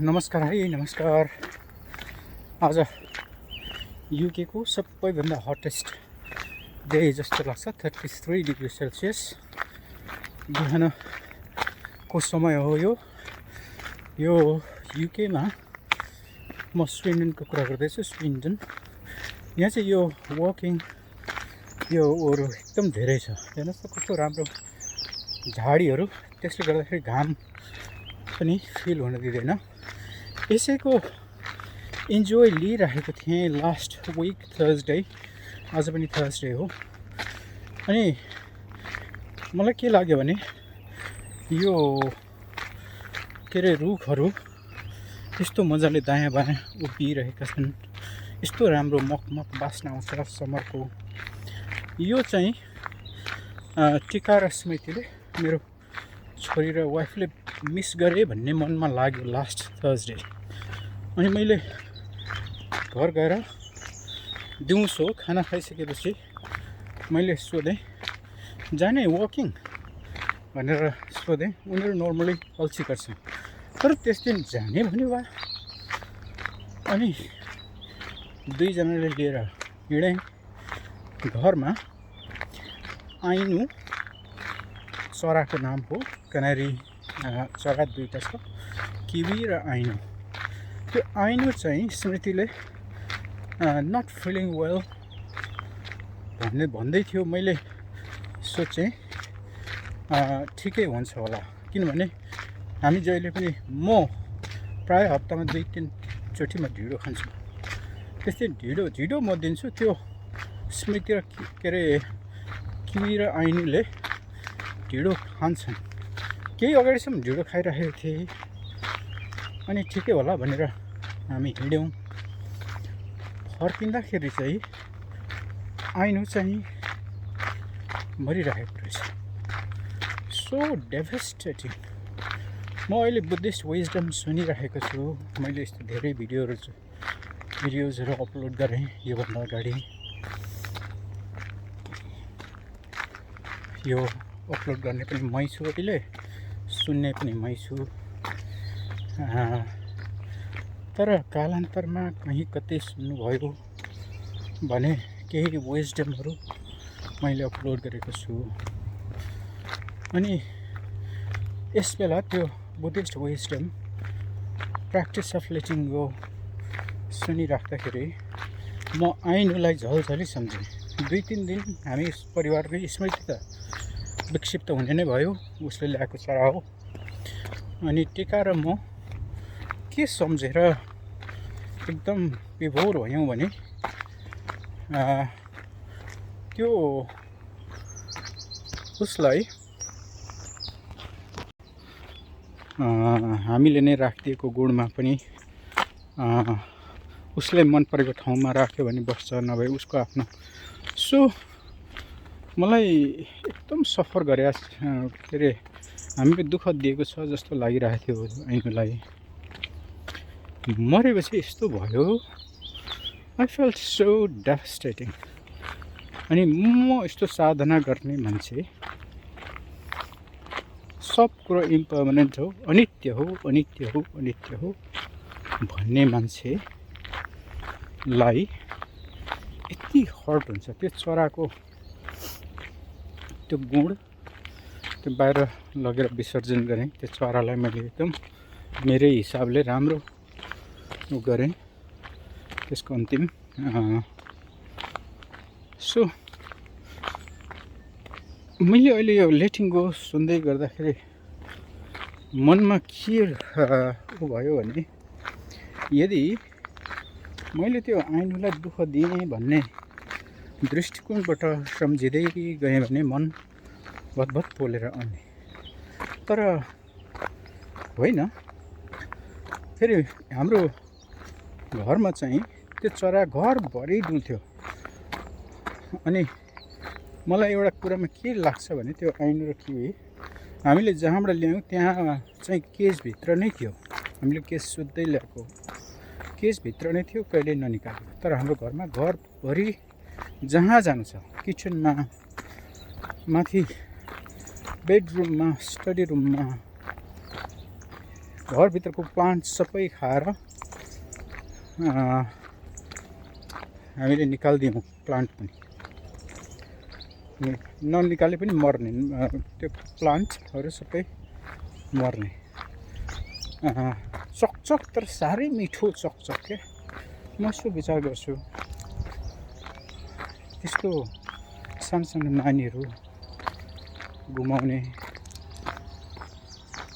नमस्कार है नमस्कार। आज युके को सबैभन्दा हटेस्ट डे जस्तो लाग्छ 33 डिग्री सेल्सियस बिहानको समय हो यो युकेमा। म स्विडेनको कुरा गर्दैछु। स्विडेन यहाँ चाहिँ यो वकिङ यो ओहरू एकदम धेरै छ। हेर्नुहोस् त कस्तो राम्रो झाडीहरू, त्यसले गर्दाखेरि घाम पनि फिल हुन दिँदैन। यसैको इन्जोय लिइरहेको थिएँ लास्ट विक थर्सडे। आज पनि थर्सडे हो। अनि मलाई के लाग्यो भने यो के अरे रुखहरू यस्तो मजाले दायाँ बायाँ उभिरहेका छन्, यस्तो राम्रो मकमक बास्ना आउँछ समरको। यो चाहिँ टिका र स्मृतिले, मेरो छोरी र वाइफले मिस गरे भन्ने मनमा लाग्यो लास्ट थर्सडे। अनि मैले घर गएर दिउँसो खाना खाइसकेपछि मैले सोधेँ, जाने वकिङ भनेर सोधेँ। उनीहरू नर्मली अल्छी गर्छन्, तर त्यस दिन जाने भन्यो बा। अनि दुईजनाले लिएर हिँडेँ। घरमा आइनु चराको नाम हो, कनारी चरा दुईवटा छ, किवी र आइनु। त्यो आइनु चाहिँ स्मृतिले नट फिलिङ वेल भन्दै थियो। मैले सोचेँ ठिकै हुन्छ होला, किनभने हामी जहिले पनि, म प्रायः हप्तामा 2-3 चोटि म ढिँडो खान्छु। त्यस्तै ढिँडो म दिन्छु। त्यो स्मृति र के अरे किवी र आइनुले ढिँडो खान्छन्। केही अगाडिसम्म ढिँडो खाइरहेको थिएँ। अनि ठिकै होला भनेर हामी हिँड्यौँ। फर्किँदाखेरि चाहिँ आइनु चाहिँ मरिरहेको रहेछ। सो डेभेस्टेटिङ। म अहिले बुद्धिस्ट विजडम सुनिरहेको छु। मैले यस्तो धेरै भिडियोजहरू अपलोड गरेँ योभन्दा अगाडि। यो अपलोड गर्ने पनि मै छु अहिले, सुन्ने पनि मै छु। तर कालान्तरमा कहीँ कतै सुन्नुभयो भने केही विजडमहरू मैले अपलोड गरेको छु। अनि यस बेला त्यो Buddhist wisdom practice of letting go सुनिराख्दाखेरि म आइनुलाई झलझली सम्झेँ। 2-3 दिन हामी परिवारकै, स्मृति त विक्षिप्त हुने नै भयो, उसले ल्याएको चरा हो। अनि टिका र म के सम्झेर एकदम विभोर भयौँ भने त्यो उसलाई हामीले नै राखिदिएको गुडमा पनि उसले मन परेको ठाउँमा राख्यो भने बस्छ, नभए उसको आफ्नो। सो मलाई एकदम सफर गरे के अरे हामीले दुःख दिएको छ जस्तो लागिरहेको थियो आइनुलाई। मरेपछि यस्तो भयो। I felt so devastating. अनि म यस्तो साधना गर्ने मान्छे, सब कुरो इम्पर्मानेन्ट हो, अनित्य हो भन्ने मान्छेलाई यति हर्ट हुन्छ। त्यो चराको त्यो गुण त्यो बाहिर लगेर विसर्जन गरेँ। त्यो चरालाई मैले एकदम मेरै हिसाबले राम्रो गरेँ त्यसको अन्तिम। सो मैले अहिले यो लेटिङ गो सुन्दै गर्दाखेरि मनमा के भयो भने, यदि मैले त्यो आइनुलाई दुःख दिएँ भन्ने दृष्टिकोणबाट सम्झिँदै गएँ भने मन भतभत पोलेर आउने। तर होइन, फेरि हाम्रो घरमा चाहिँ त्यो चरा घरभरि डुल्थ्यो। अनि मलाई एउटा कुरामा के लाग्छ भने, त्यो आइनु र किवी हामीले जहाँबाट ल्यायौँ त्यहाँ चाहिँ केजभित्र नै थियो। हामीले केस सुत्दै ल्याएको, केसभित्र नै थियो, कहिल्यै ननिकालेको। तर हाम्रो घरमा घरभरि जहाँ जानु छ, किचनमा, माथि बेडरुममा, स्टडी रुममा, घरभित्रको प्लान्ट सबै खाएर हामीले निकालिदियौँ प्लान्ट पनि। ननिकाले पनि मर्ने, त्यो प्लान्टहरू सबै मर्ने। चकचक तर साह्रै मिठो चकचक क्या। म यसो विचार गर्छु त्यस्तो सानो नानीहरू गुमाउने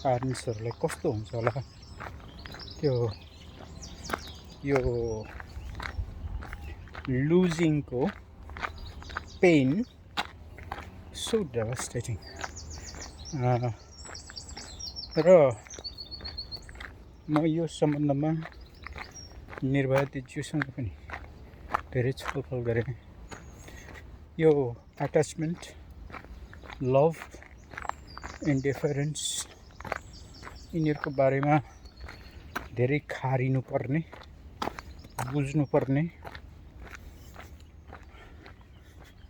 प्यारेन्ट्सहरूलाई कस्तो हुन्छ होला त्यो, यो लुजिङको पेन सो डेभास्टेटिङ। र म यो सम्बन्धमा निर्भया दिदीज्यूसँग पनि धेरै छलफल गरेँ। यो एट्याचमेन्ट, लभ, इन्डिफरेन्स यिनीहरूको बारेमा धेरै खारिनु पर्ने, बुझ्नु पर्ने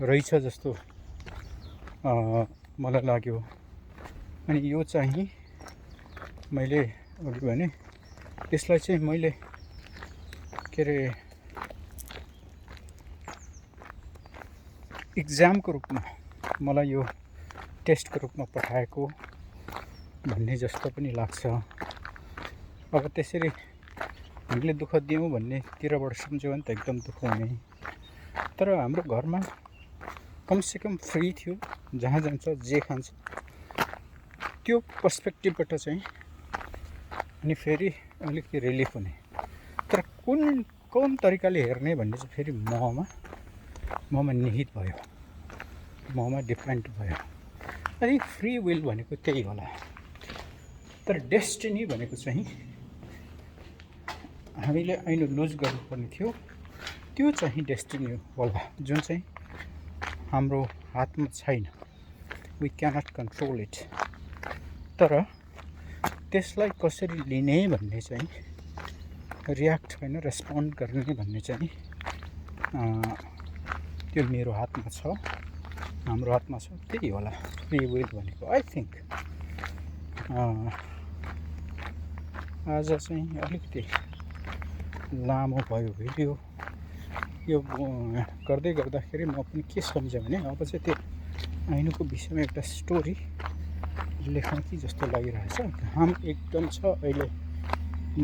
रहेछ जस्तो मलाई लाग्यो। अनि यो चाहिँ मैले अघि भने त्यसलाई चाहिँ मैले के अरे इक्जामको रूपमा, मलाई यो टेस्टको रूपमा पठाएको भन्ने जस्तो पनि लाग्छ। अब त्यसरी हामीले दुःख दियौँ भन्नेतिरबाट सम्झ्यो भने त एकदम दुःख हुने। तर हाम्रो घरमा कमसेकम फ्री थियो, जहाँ जान्छ जे खान्छ त्यो पर्सपेक्टिभबाट चाहिँ अनि फेरि अलिकति रिलिफ हुने। तर कुन तरिकाले हेर्ने भन्ने चाहिँ फेरि ममा निहित भयो, ममा डिपेन्ड भयो। अनि फ्री विल भनेको त्यही होला। तर डेस्टिनी भनेको चाहिँ हामीले ऐनो लुज गर्नुपर्ने थियो, त्यो चाहिँ डेस्टिनी होला जुन चाहिँ हाम्रो हातमा छैन। We cannot control it. तर त्यसलाई कसरी लिने भन्ने चाहिँ, रियाक्ट होइन रेस्पोन्ड गर्ने भन्ने चाहिँ त्यो मेरो हातमा छ, हाम्रो हातमा छ। त्यही होला फ्री विल भनेको आई थिङ्क। आज चाहिँ अलिकति लामो भयो भिडियो। यो गर्दै गर्दाखेरि म पनि के सम्झेँ भने अब चाहिँ त्यो ऐनुको विषयमा एउटा स्टोरी लेखौँ कि जस्तो लागिरहेछ। घाम एकदम छ अहिले,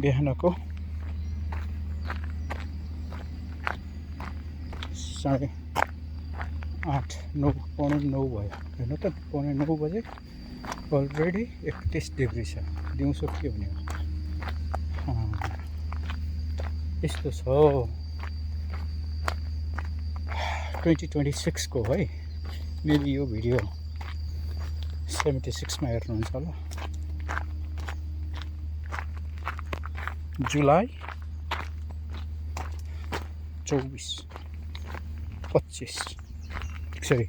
बिहानको 8:30 पौने 9 भयो। हेर्नु त 8:45 बजे अलरेडी 31 डिग्री छ। दिउँसो के हुने हो, यस्तो छ 2026 को है। मेबी यो भिडियो 76 मा हेर्नुहुन्छ होला। जुलाई 24, 25 सरी